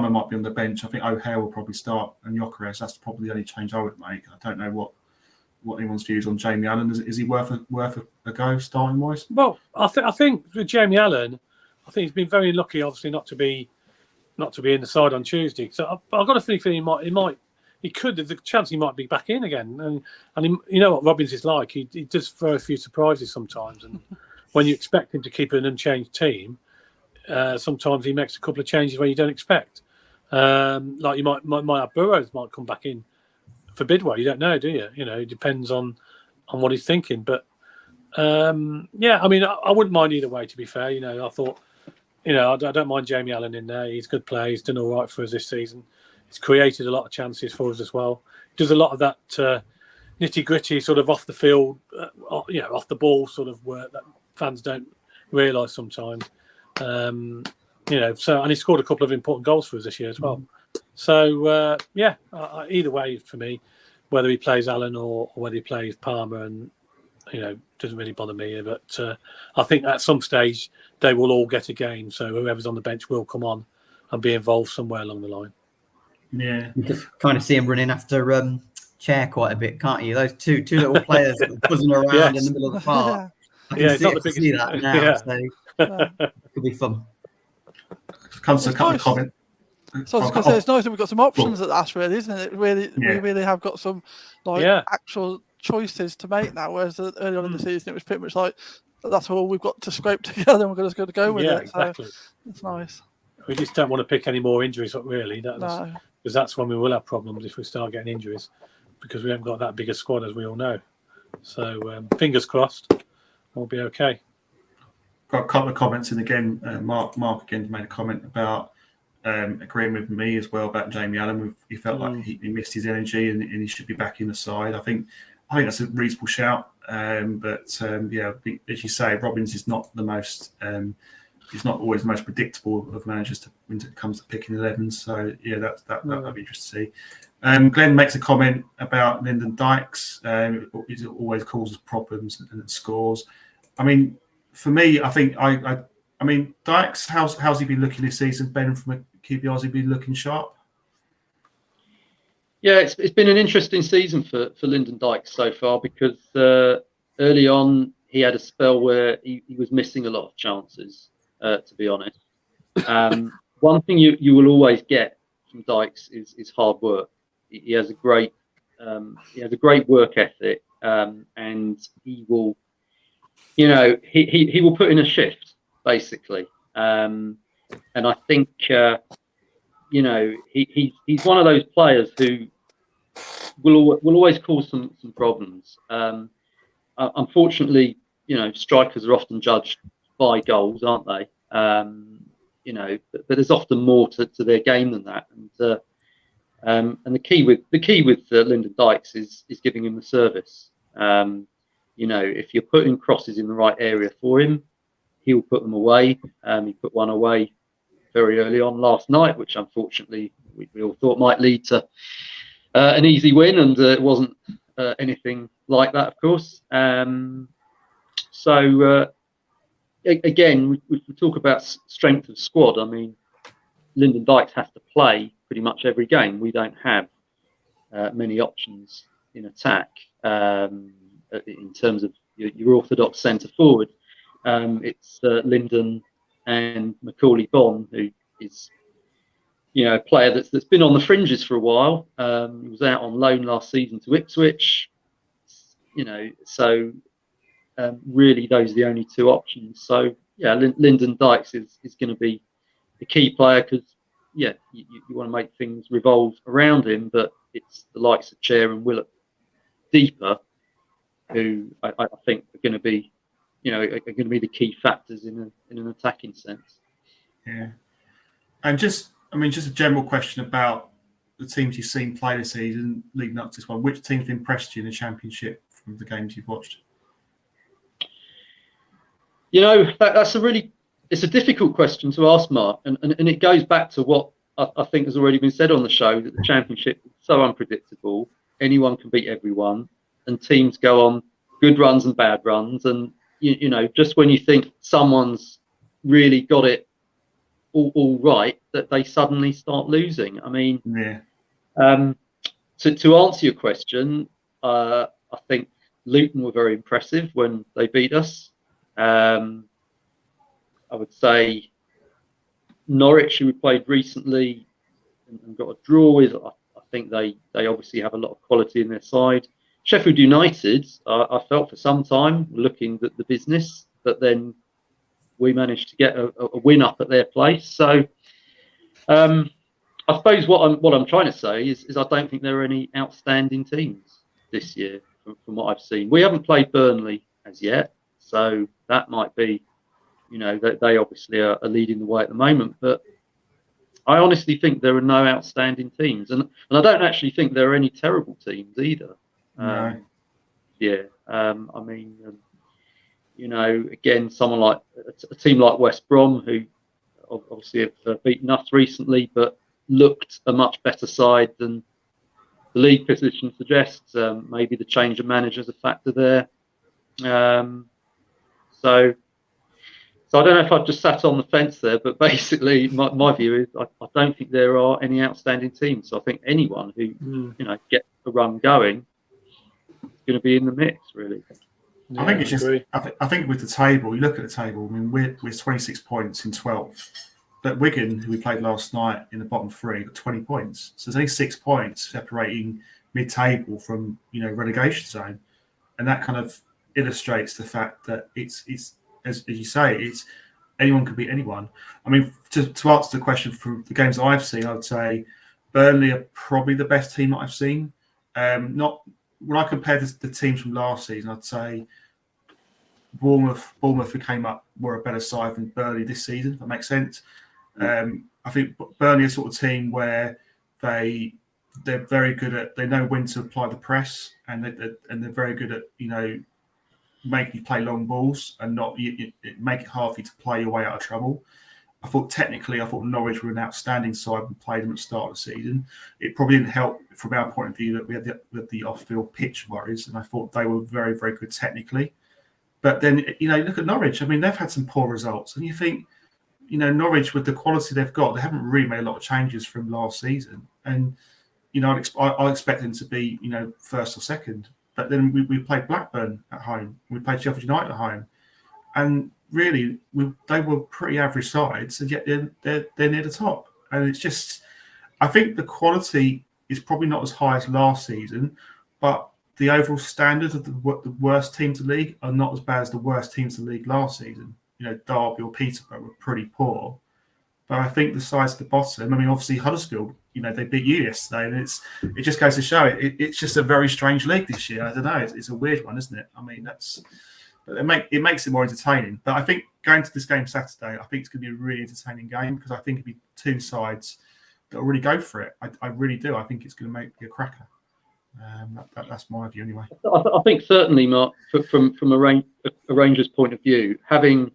might be on the bench. I think O'Hare will probably start, and Gyökeres. That's probably the only change I would make. I don't know what anyone's views on Jamie Allen. Is he worth a go starting wise? Well, I think with Jamie Allen, I think he's been very lucky, obviously, not to be in the side on Tuesday. So I've got a feeling he could. There's a chance he might be back in again. And you know what Robbins is like. He does throw a few surprises sometimes. And when you expect him to keep an unchanged team, sometimes he makes a couple of changes where you don't expect. Like you might have Burrows might come back in for Bidwell. You don't know, do you? You know, it depends on what he's thinking. But yeah, I mean, I wouldn't mind either way. To be fair, you know, I thought, you know, I don't mind Jamie Allen in there. He's a good player. He's done all right for us this season. He's created a lot of chances for us as well. He does a lot of that nitty gritty sort of off the field, you know, off the ball sort of work that fans don't realise sometimes. You know, so, and he scored a couple of important goals for us this year as well. So yeah, either way for me, whether he plays Allen or whether he plays Palmer, and you know, doesn't really bother me. But I think at some stage they will all get a game. So whoever's on the bench will come on and be involved somewhere along the line. Yeah, you can kind of see him running after Chair quite a bit, can't you? Those two little players buzzing around in the middle of the park. I can see that now. Yeah. So it could be fun. Comes to a couple of comments. So I was going to say, it's nice that we've got some options at that, really, isn't it? We really have got some actual choices to make now. Whereas early on in the season, it was pretty much like that's all we've got to scrape together, and we're just going to go with it. Exactly. So it's nice. We just don't want to pick any more injuries up, really. Because that's when we will have problems if we start getting injuries, because we haven't got that big a squad, as we all know. So fingers crossed, we'll be okay. Got a couple of comments, and again, Mark again made a comment about agreeing with me as well about Jamie Allen. He felt like he missed his energy and he should be back in the side. I think that's a reasonable shout. But yeah, as you say, Robbins is not the most. He's not always the most predictable of managers when it comes to picking 11s. So yeah, that'd be interesting to see. Glenn makes a comment about Lyndon Dykes. It always causes problems and scores. I mean, for me, I think I mean, Dykes, how's he been looking this season? Ben from a QPR, has he been looking sharp? Yeah, it's been an interesting season for Lyndon Dykes so far, because early on he had a spell where he was missing a lot of chances, to be honest. One thing you will always get from Dykes is hard work. He has a great work ethic, and he will, you know, he will put in a shift basically, and I think you know, he's one of those players who will always cause some problems. Unfortunately, you know, strikers are often judged by goals, aren't they? You know, but there's often more to their game than that. And the key with Lyndon Dykes is giving him the service. You know, if you're putting crosses in the right area for him, he'll put them away. He put one away very early on last night, which unfortunately we all thought might lead to an easy win, and it wasn't anything like that, of course. So again, we talk about strength of squad. I mean, Lyndon Dykes has to play pretty much every game. We don't have many options in attack in terms of your orthodox centre forward. It's Lyndon and Macaulay Bonne, who is, you know, a player that's been on the fringes for a while. He was out on loan last season to Ipswich. You know, so really those are the only two options. So yeah, Lyndon Dykes is going to be the key player, because yeah, you want to make things revolve around him, but it's the likes of Chair and Willett deeper who I think are going to be, you know, are going to be the key factors in an attacking sense. Yeah, and just a general question about the teams you've seen play this season leading up to this one. Which teams impressed you in the Championship from the games you've watched? You know, that's it's a difficult question to ask, Mark, and it goes back to what I think has already been said on the show, that the Championship is so unpredictable. Anyone can beat everyone, and teams go on good runs and bad runs, and you know, just when you think someone's really got it all right, that they suddenly start losing. I mean, to answer your question, I think Luton were very impressive when they beat us. I would say Norwich, who we played recently and got a draw with, I think they obviously have a lot of quality in their side. Sheffield United, I felt for some time looking at the business, but then we managed to get a win up at their place. So I suppose what I'm trying to say is I don't think there are any outstanding teams this year from what I've seen. We haven't played Burnley as yet, so that might be, they obviously are leading the way at the moment. But I honestly think there are no outstanding teams, and I don't actually think there are any terrible teams either. No. I mean, again, someone like a team like West Brom, who obviously have beaten us recently, but looked a much better side than the league position suggests. Maybe the change of manager is a factor there. So I don't know if I've just sat on the fence there, but basically my view is I don't think there are any outstanding teams. So I think anyone who gets a run going is going to be in the mix, really. Yeah, I think it's just. I think with the table, you look at the table. I mean, we're 26 points in 12th, but Wigan, who we played last night in the bottom three, got 20 points. So there's only 6 points separating mid-table from relegation zone, and that kind of illustrates the fact that it's as you say, it's anyone can beat anyone. I mean, to answer the question from the games I've seen, I would say Burnley are probably the best team that I've seen. Not when I compare the teams from last season, I'd say Bournemouth who came up were a better side than Burnley this season, if that makes sense. I think Burnley are sort of team where they're very good at, they know when to apply the press, and they're very good at making you play long balls and not make it hard for you to play your way out of trouble. I thought Norwich were an outstanding side and played them at the start of the season. It probably didn't help from our point of view that we had the off-field pitch worries, and I thought they were very, very good technically. But then, look at Norwich. I mean, they've had some poor results, and you think, Norwich, with the quality they've got, they haven't really made a lot of changes from last season. And, I'll expect them to be, first or second. But then we played Blackburn at home. We played Sheffield United at home. And really, they were pretty average sides, and yet they're near the top. And it's just, I think the quality is probably not as high as last season, but the overall standards of the worst teams in the league are not as bad as the worst teams in the league last season. Derby or Peterborough were pretty poor. But I think the sides at the bottom, I mean, obviously Huddersfield, they beat you yesterday, and it just goes to show it's just a very strange league this year. I don't know, it's a weird one, isn't it? I mean, it makes it more entertaining. But I think going to this game Saturday, I think it's going to be a really entertaining game, because I think it'll be two sides that will really go for it. I really do. I think it's going to make a cracker. That's my view anyway. I think certainly, Mark, from a Rangers point of view, having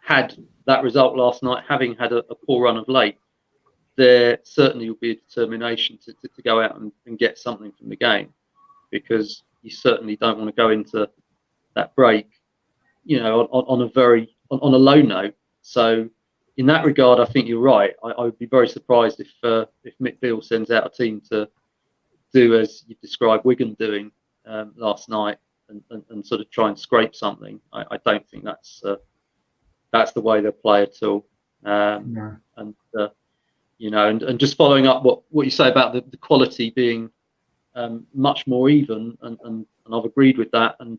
had that result last night, having had a poor run of late, there certainly will be a determination to go out and get something from the game, because you certainly don't want to go into that break, on a low note. So in that regard, I think you're right. I would be very surprised if Mick Beale sends out a team to do as you described Wigan doing last night and sort of try and scrape something. I don't think that's the way they play at all. No. And just following up what you say about the quality being much more even, and I've agreed with that, and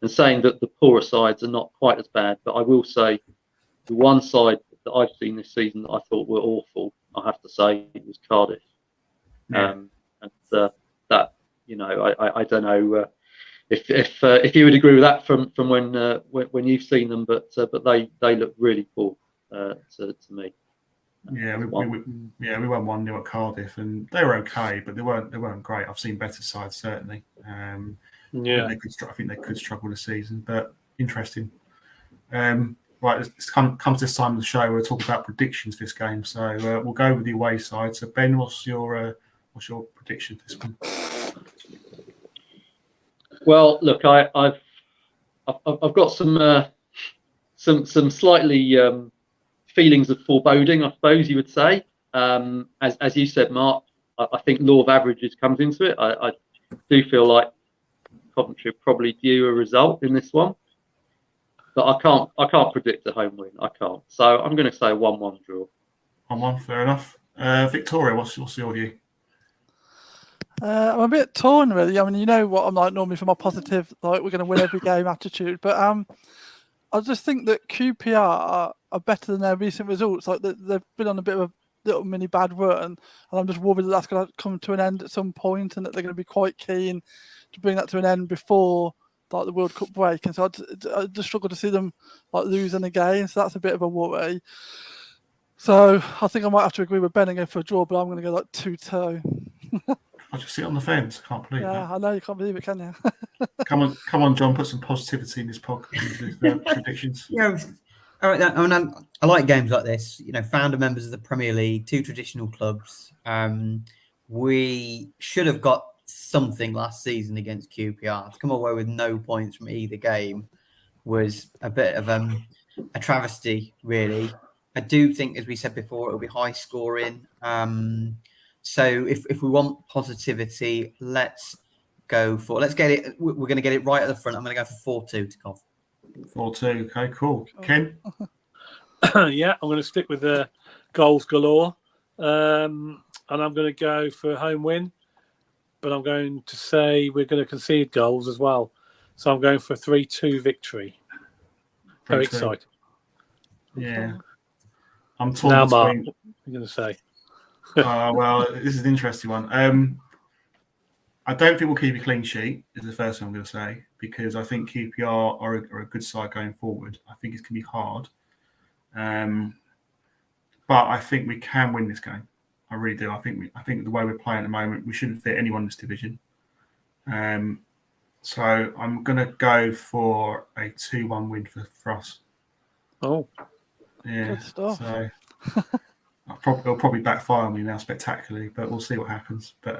saying that the poorer sides are not quite as bad. But I will say the one side that I've seen this season that I thought were awful, I have to say, it was Cardiff. Yeah. That I don't know if you would agree with that from when you've seen them, but they look really poor to me. Yeah, we won 1-0 at Cardiff, and they were okay, but they weren't great. I've seen better sides certainly. I think they could struggle this season, but interesting. Right, it's come to this time of the show. We'll talk about predictions for this game. So we'll go with the away side. So Ben, what's your prediction for this one? Well, look, I've got some slightly feelings of foreboding, I suppose you would say. As you said, Mark, I think law of averages comes into it. I do feel like Coventry are probably due a result in this one, but I can't predict a home win. I can't. So I'm going to say a 1-1 draw. on one. Fair enough. Victoria, what's your view? I'm a bit torn, really. I mean, you know what I'm like normally for my positive, like we're going to win every game attitude. But I just think that QPR are better than their recent results. Like they've been on a bit of a little mini bad run, and I'm just worried that that's going to come to an end at some point, and that they're going to be quite keen to bring that to an end before like the World Cup break. And so I just struggle to see them like losing again. So that's a bit of a worry. So I think I might have to agree with Ben and go for a draw, but I'm going to go like 2-2. I just sit on the fence. I can't believe Yeah, that. I know you can't believe it, can you? Come on, John. Put some positivity in this podcast. These predictions. Yeah, all right. I mean, I like games like this. You know, founder members of the Premier League, two traditional clubs. We should have got something last season against QPR. To come away with no points from either game was a bit of a travesty, really. I do think, as we said before, it'll be high scoring. So if we want positivity, let's get it. We're going to get it right at the front. I'm going to go for 4-2 to Cov. 4-2. Okay, cool. Ken? Yeah, I'm going to stick with the goals galore. And I'm going to go for a home win. But I'm going to say we're going to concede goals as well. So I'm going for a 3-2 victory. Very excited. Yeah. I'm torn now, between... Mark, what are you going to say? Well, this is an interesting one. I don't think we'll keep a clean sheet, is the first thing I'm going to say, because I think QPR are a good side going forward. I think it's going to be hard. But I think we can win this game. I really do. I think the way we're playing at the moment, we shouldn't fit anyone in this division. So I'm going to go for a 2-1 win for us. Oh. Yeah. Good stuff. So it'll probably backfire on me now spectacularly, but we'll see what happens. But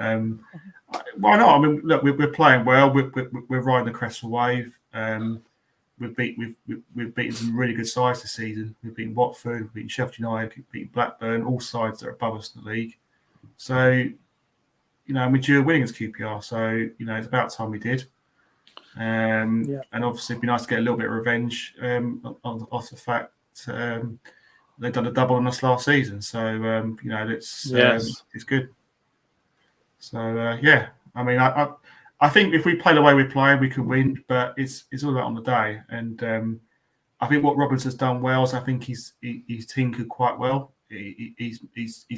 why not? I mean, look, we're playing well. We're riding the crest of the wave. We've beaten some really good sides this season. We've beaten Watford, we've beaten Sheffield United, we've beaten Blackburn, all sides that are above us in the league. So, you know, we're due a win against QPR. So, you know, it's about time we did. And obviously, it'd be nice to get a little bit of revenge off the fact they've done a double on us last season. So, you know, it's good. So, yeah, I mean, I think if we play the way we play, we can win, but it's all about on the day. And I think what Roberts has done well is I think he's tinkered quite well. He's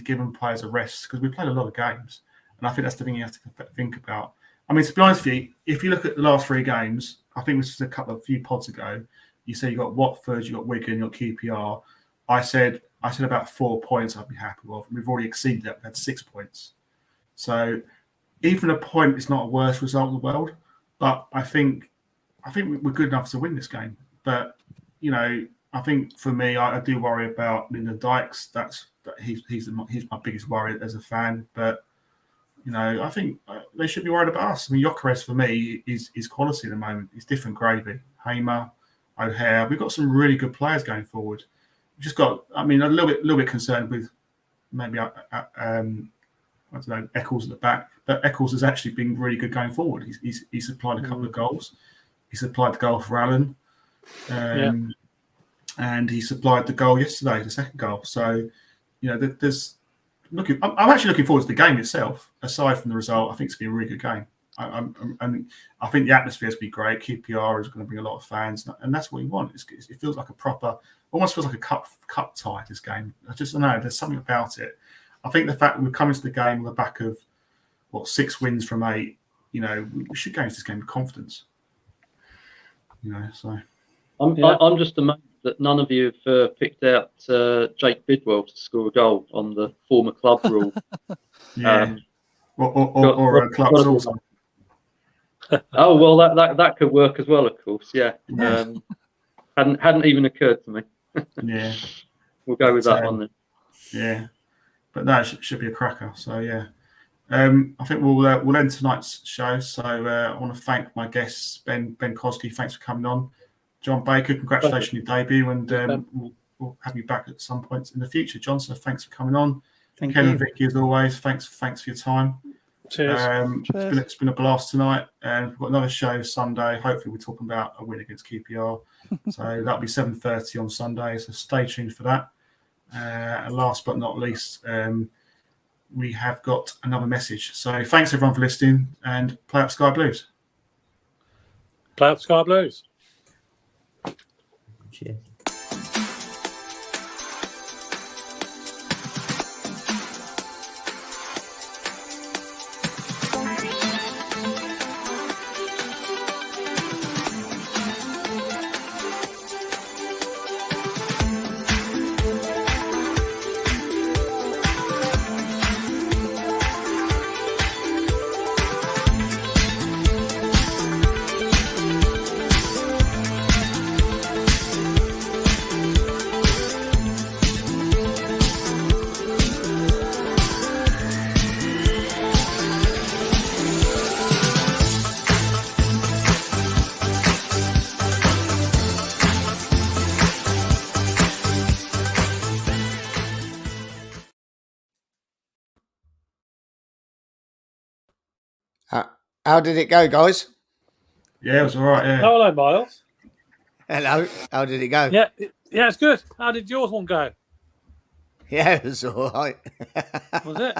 given players a rest because we played a lot of games, and I think that's the thing you have to think about. I mean, to be honest with you, if you look at the last 3 games, I think this was a few pods ago. You say you got Watford, you got Wigan, you got QPR. I said about 4 points I'd be happy with. We've already exceeded that. We've had 6 points. So even a point is not a worse result in the world, but I think we're good enough to win this game. But you know, I think for me, I do worry about Lyndon Dykes. He's my biggest worry as a fan. But you know, I think they should be worried about us. I mean, Gyökeres for me is quality at the moment. He's different gravy. Hamer, O'Hare. We've got some really good players going forward. We've just got. I mean, a little bit concerned with maybe I don't know, Eccles at the back, but Eccles has actually been really good going forward. He's supplied a couple of goals. He supplied the goal for Allen, and he supplied the goal yesterday, the second goal. So, you know, there's looking. I'm actually looking forward to the game itself. Aside from the result, I think it's going to be a really good game. I think the atmosphere is going to be great. QPR is going to bring a lot of fans, and that's what we want. It feels like almost feels like a cup tie. This game, I just don't know. There's something about it. I think the fact that we've come into the game on the back of 6 wins from 8, you know, we should go into this game with confidence. You know, so I'm just amazed that none of you have picked out Jake Bidwell to score a goal on the former club rule. Yeah, or Clark's also. Oh well, that could work as well, of course. Yeah, hadn't even occurred to me. Yeah, we'll go with that one then. Yeah. But no, it should be a cracker. So yeah, I think we'll end tonight's show. So I want to thank my guests, Ben Kosky. Thanks for coming on. John Baker, congratulations on your debut, and we'll have you back at some points in the future. John, so thanks for coming on. Thank Ken you. and Vicky, as always, thanks for your time. Cheers. It's been a blast tonight, and we've got another show Sunday. Hopefully, we're talking about a win against QPR. So that'll be 7:30 on Sunday. So stay tuned for that. And last but not least, we have got another message. So thanks everyone for listening, and play up Sky Blues. Play up Sky Blues. Cheers. How did it go, guys? Yeah, it was all right. Yeah. Oh, hello, Miles. Hello. How did it go? Yeah, it's good. How did yours one go? Yeah, it was all right. Was it?